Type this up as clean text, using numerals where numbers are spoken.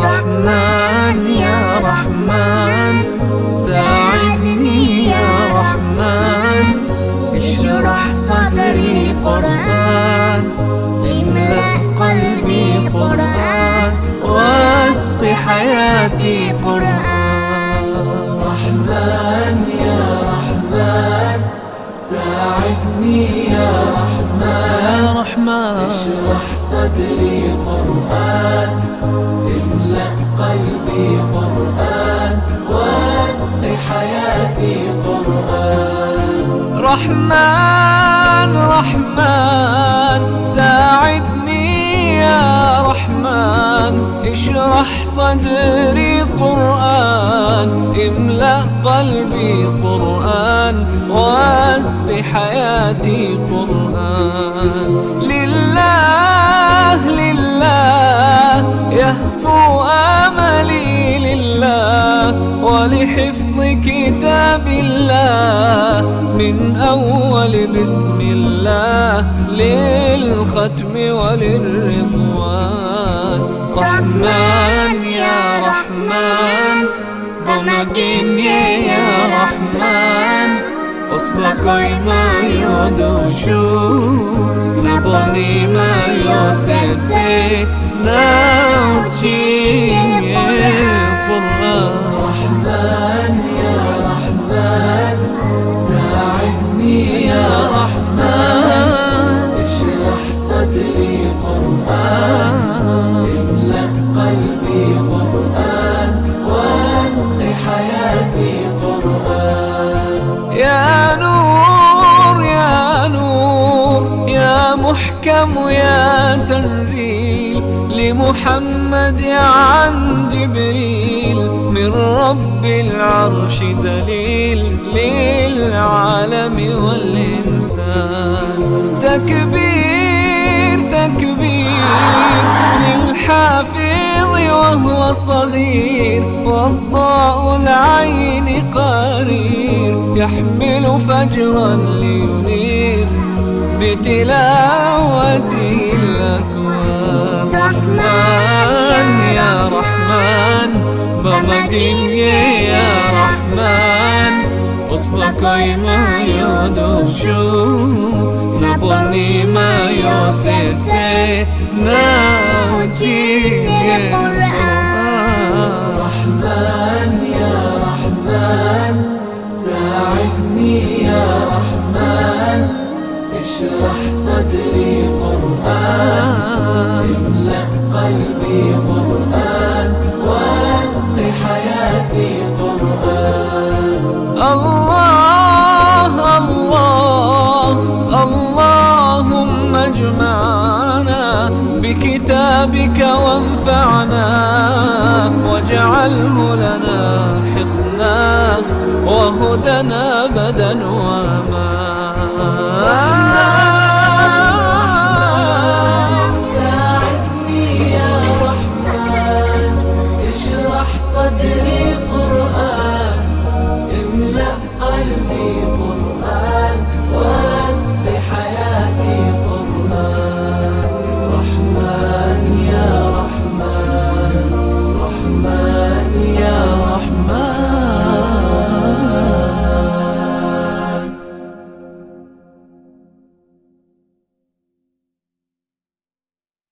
رحمن يا رحمن ساعدني يا رحمن، اشرح صدري قرآن، املأ قلبي قرآن، واسق حياتي قرآن. رحمن يا رحمن ساعدني يا رحمن، اشرح صدري قرآن، املأ قلبي قرآن، واسق حياتي قرآن. رحمن رحمن ساعدني يا رحمن، اشرح صدري قرآن، املأ قلبي قرآن، واسق حياتي قرآن. لله لله يهفو آملي لله، ولحفظ كتاب الله من أول بسم الله للختم وللرضوان. رحمن يا رحمن بمجيني يا رحمن، أصبحي ما يدوشو نبني ما يوسيتي ناوتشيني قرآن. رحمن يا رحمن ساعدني يا رحمن، اشرح صدري قرآن، املأ قلبي قرآن، واسق حياتي قرآن. يا نور يا نور يا محكم يا تنزيل لمحمد عن جبريل، من رب العرش دليل للعالم والإنسان. تكبير تكبير للحافظ وهو صغير، والضاء العين قرير يحمل فجرا لينير بتلاوته الأكوان. رحمن يا رحمن بمجيني يا رحمن، أصبحي ما يدوشو نبني ما يوسيتي ناوتشيني قرآن. رحمن يا رحمن ساعدني يا رحمن، اشرح صدري قرآن، املأ قلبي قرآن، واسق حياتي قرآن. الله الله اللهم اجمعنا بكتابك وانفعنا، واجعله لنا حصنا وهدنا أبدا وأمان. ساعدني يا رحمن اشرح صدري